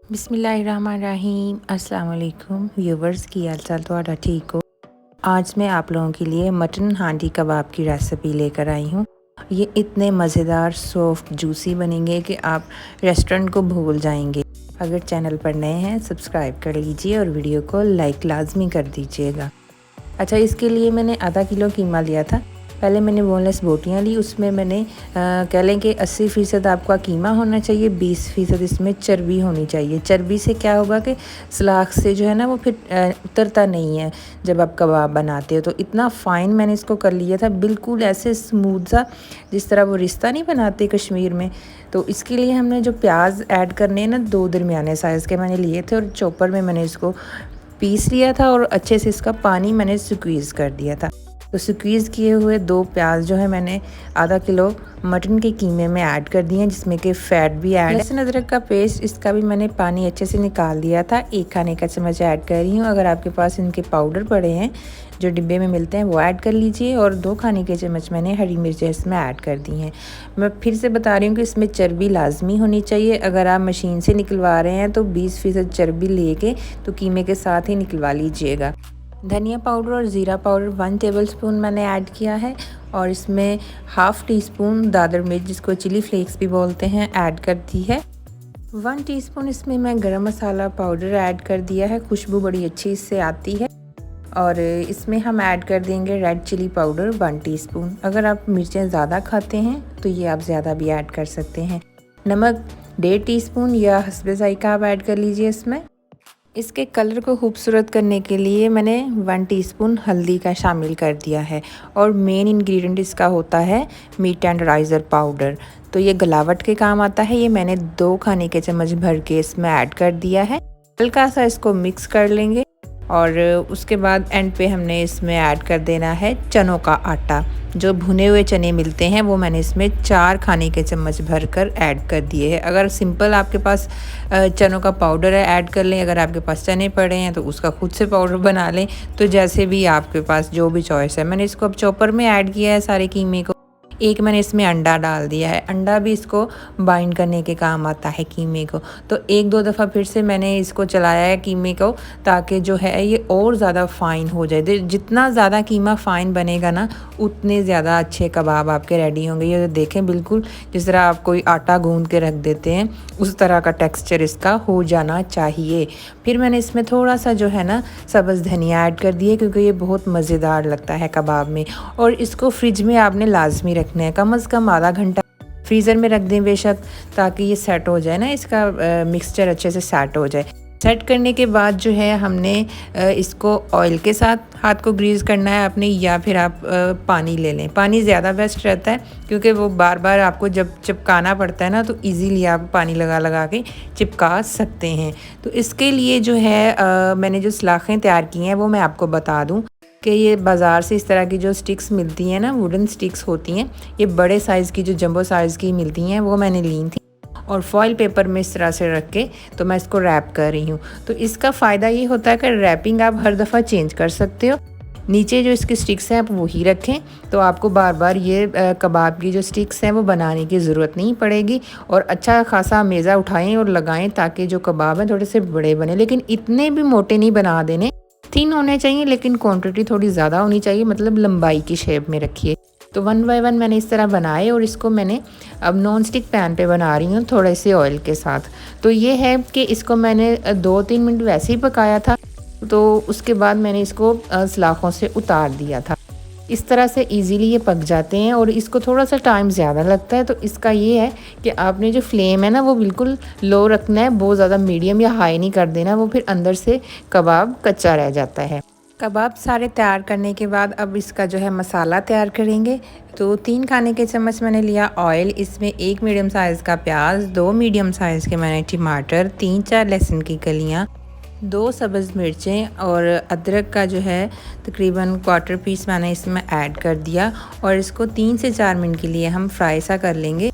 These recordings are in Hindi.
बिस्मिल्लाहिर्रहमानिर्रहीम। अस्सलाम वालेकुम व्यूवर्स, की हाल चाल तो ठीक हो। आज मैं आप लोगों के लिए मटन हांडी कबाब की रेसिपी लेकर आई हूँ। ये इतने मज़ेदार, सॉफ्ट, जूसी बनेंगे कि आप रेस्टोरेंट को भूल जाएंगे। अगर चैनल पर नए हैं सब्सक्राइब कर लीजिए और वीडियो को लाइक लाजमी कर दीजिएगा। अच्छा, इसके लिए मैंने आधा किलो कीमा लिया था। पहले मैंने बोनलेस बोटियाँ ली, उसमें मैंने कह लें कि 80% आपका कीमा होना चाहिए, 20% इसमें चर्बी होनी चाहिए। चर्बी से क्या होगा कि सलाख से जो है ना वो फिर उतरता नहीं है जब आप कबाब बनाते हो। तो इतना फ़ाइन मैंने इसको कर लिया था, बिल्कुल ऐसे स्मूथ सा, जिस तरह वो रिश्ता नहीं बनाते कश्मीर में। तो इसके लिए हमने जो प्याज ऐड करने हैं ना, 2 दरमियाने साइज़ के मैंने लिए थे और चॉपर में मैंने इसको पीस लिया था और अच्छे से इसका पानी मैंने स्क्वीज़ कर दिया था। तो स्क्वीज़ किए हुए 2 प्याज जो है मैंने आधा किलो मटन के कीमे में ऐड कर दिए हैं, जिसमें कि फ़ैट भी ऐड है। लहसुन अदरक का पेस्ट, इसका भी मैंने पानी अच्छे से निकाल दिया था। 1 खाने का चम्मच ऐड कर रही हूँ। अगर आपके पास इनके पाउडर पड़े हैं जो डिब्बे में मिलते हैं वो ऐड कर लीजिए। और 2 खाने के चम्मच मैंने हरी मिर्चें इसमें ऐड कर दी हैं। मैं फिर से बता रही हूँ कि इसमें चर्बी लाजमी होनी चाहिए। अगर आप मशीन से निकलवा रहे हैं तो 20% चर्बी लेके तो कीमे के साथ ही निकलवा लीजिएगा। धनिया पाउडर और ज़ीरा पाउडर 1 टेबलस्पून मैंने ऐड किया है और इसमें हाफ़ टी स्पून दादर मिर्च, जिसको चिली फ्लेक्स भी बोलते हैं, ऐड कर दी है। 1 टीस्पून इसमें मैं गरम मसाला पाउडर ऐड कर दिया है, खुशबू बड़ी अच्छी इससे आती है। और इसमें हम ऐड कर देंगे रेड चिली पाउडर 1 टीस्पून। अगर आप मिर्चें ज़्यादा खाते हैं तो ये आप ज़्यादा भी ऐड कर सकते हैं। नमक 1.5 टीस्पून या हस्बे ज़ायक़ा आप ऐड कर लीजिए इसमें। इसके कलर को खूबसूरत करने के लिए मैंने 1 टीस्पून हल्दी का शामिल कर दिया है। और मेन इंग्रेडिएंट इसका होता है मीट टेंडराइज़र पाउडर। तो ये गलावट के काम आता है। ये मैंने 2 खाने के चम्मच भर के इसमें ऐड कर दिया है। हल्का सा इसको मिक्स कर लेंगे और उसके बाद एंड पे हमने इसमें ऐड कर देना है चनों का आटा। जो भुने हुए चने मिलते हैं वो मैंने इसमें 4 खाने के चम्मच भर कर ऐड कर दिए हैं। अगर सिंपल आपके पास चनों का पाउडर है ऐड कर लें। अगर आपके पास चने पड़े हैं तो उसका खुद से पाउडर बना लें। तो जैसे भी आपके पास जो भी चॉइस है। मैंने इसको अब चॉपर में ऐड किया है सारे कीमे को। एक मैंने इसमें अंडा डाल दिया है। अंडा भी इसको बाइंड करने के काम आता है कीमे को। तो 1-2 दफ़ा फिर से मैंने इसको चलाया है कीमे को, ताकि जो है ये और ज़्यादा फ़ाइन हो जाए। जितना ज़्यादा कीमा फ़ाइन बनेगा ना, उतने ज़्यादा अच्छे कबाब आपके रेडी होंगे। ये देखें, बिल्कुल जिस तरह आप कोई आटा गूंद के रख देते हैं उस तरह का टेक्सचर इसका हो जाना चाहिए। फिर मैंने इसमें थोड़ा सा जो है ना सब्ज़ धनिया ऐड कर दिए, क्योंकि ये बहुत मज़ेदार लगता है कबाब में। और इसको फ्रिज में आपने लाजमी रखना है, कम से कम आधा घंटा फ्रीज़र में रख दें बेशक, ताकि ये सेट हो जाए ना, इसका मिक्सचर अच्छे से सेट हो जाए। सेट करने के बाद जो है हमने इसको ऑयल के साथ हाथ को ग्रीस करना है अपने, या फिर आप पानी ले लें। पानी ज़्यादा बेस्ट रहता है, क्योंकि वो बार बार आपको जब चिपकाना पड़ता है ना, तो इजीली आप पानी लगा लगा के चिपका सकते हैं। तो इसके लिए जो है मैंने जो सलाखें तैयार की हैं वो मैं आपको बता दूं कि ये बाज़ार से इस तरह की जो स्टिक्स मिलती हैं ना, वुडन स्टिक्स होती हैं, ये बड़े साइज़ की जो जंबो साइज़ की मिलती हैं वो मैंने ली थी। और फॉइल पेपर में इस तरह से रख के तो मैं इसको रैप कर रही हूँ। तो इसका फ़ायदा ये होता है कि रैपिंग आप हर दफ़ा चेंज कर सकते हो। नीचे जो इसकी स्टिक्स हैं आप वही रखें, तो आपको बार बार ये कबाब की जो स्टिक्स हैं वो बनाने की ज़रूरत नहीं पड़ेगी। और अच्छा खासा मेज़ा उठाएं और लगाएं, ताकि जो कबाब हैं थोड़े से बड़े बने। लेकिन इतने भी मोटे नहीं बना देने, थिन होने चाहिए, लेकिन क्वांटिटी थोड़ी ज़्यादा होनी चाहिए, मतलब लंबाई की शेप में रखिए। तो 1 बाय 1 मैंने इस तरह बनाए और इसको मैंने अब नॉन स्टिक पैन पे बना रही हूँ थोड़े से ऑयल के साथ। तो ये है कि इसको मैंने 2-3 मिनट वैसे ही पकाया था। तो उसके बाद मैंने इसको सलाखों से उतार दिया था। इस तरह से इजीली ये पक जाते हैं और इसको थोड़ा सा टाइम ज़्यादा लगता है। तो इसका ये है कि आपने जो फ्लेम है ना वो बिल्कुल लो रखना है, बहुत ज़्यादा मीडियम या हाई नहीं कर देना, वो फिर अंदर से कबाब कच्चा रह जाता है। कबाब सारे तैयार करने के बाद अब इसका जो है मसाला तैयार करेंगे। तो 3 खाने के चम्मच मैंने लिया ऑयल, इसमें 1 मीडियम साइज़ का प्याज, 2 मीडियम साइज़ के मैंने टमाटर, 3-4 लहसुन की कलियाँ, 2 सब्ज़ मिर्चें और अदरक का जो है तकरीबन 1/4 पीस मैंने इसमें ऐड कर दिया। और इसको 3 से 4 मिनट के लिए हम फ्राई सा कर लेंगे।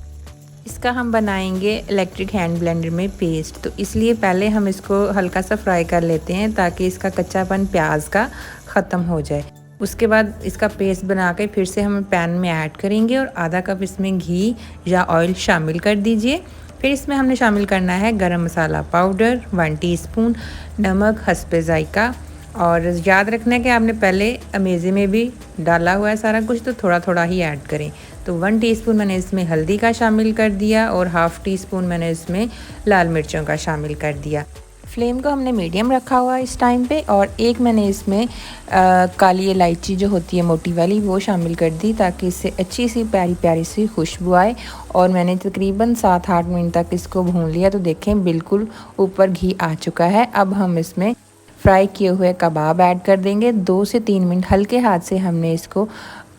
इसका हम बनाएंगे इलेक्ट्रिक हैंड ब्लेंडर में पेस्ट। तो इसलिए पहले हम इसको हल्का सा फ्राई कर लेते हैं, ताकि इसका कच्चापन प्याज का ख़त्म हो जाए। उसके बाद इसका पेस्ट बना के फिर से हम पैन में ऐड करेंगे और आधा कप इसमें घी या ऑयल शामिल कर दीजिए। फिर इसमें हमने शामिल करना है गरम मसाला पाउडर 1 टीस्पून, नमक हस्बे ज़ायका। और याद रखना है कि आपने पहले अमेज़े में भी डाला हुआ है सारा कुछ, तो थोड़ा थोड़ा ही ऐड करें। तो 1 टीस्पून मैंने इसमें हल्दी का शामिल कर दिया और हाफ़ टी स्पून मैंने इसमें लाल मिर्चों का शामिल कर दिया। फ्लेम को हमने मीडियम रखा हुआ है इस टाइम पे। और एक मैंने इसमें काली इलायची जो होती है मोटी वाली वो शामिल कर दी, ताकि इससे अच्छी सी प्यारी प्यारी सी खुशबू आए। और मैंने तकरीबन 7-8 मिनट तक इसको भून लिया। तो देखें बिल्कुल ऊपर घी आ चुका है। अब हम इसमें फ्राई किए हुए कबाब ऐड कर देंगे। 2 से 3 मिनट हल्के हाथ से हमने इसको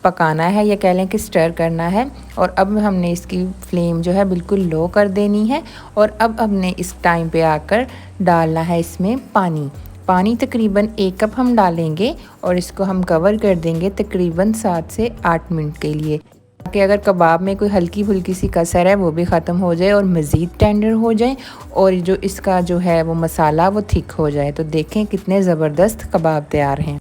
पकाना है, या कह लें कि स्टर करना है। और अब हमने इसकी फ्लेम जो है बिल्कुल लो कर देनी है। और अब हमने इस टाइम पे आकर डालना है इसमें पानी तकरीबन 1 कप हम डालेंगे और इसको हम कवर कर देंगे तकरीबन 7 से 8 मिनट के लिए, ताकि अगर कबाब में कोई हल्की फुल्की सी कसर है वो भी ख़त्म हो जाए और मज़ीद टेंडर हो जाए, और जो इसका जो है वो मसाला वो थिक हो जाए। तो देखें कितने ज़बरदस्त कबाब तैयार हैं।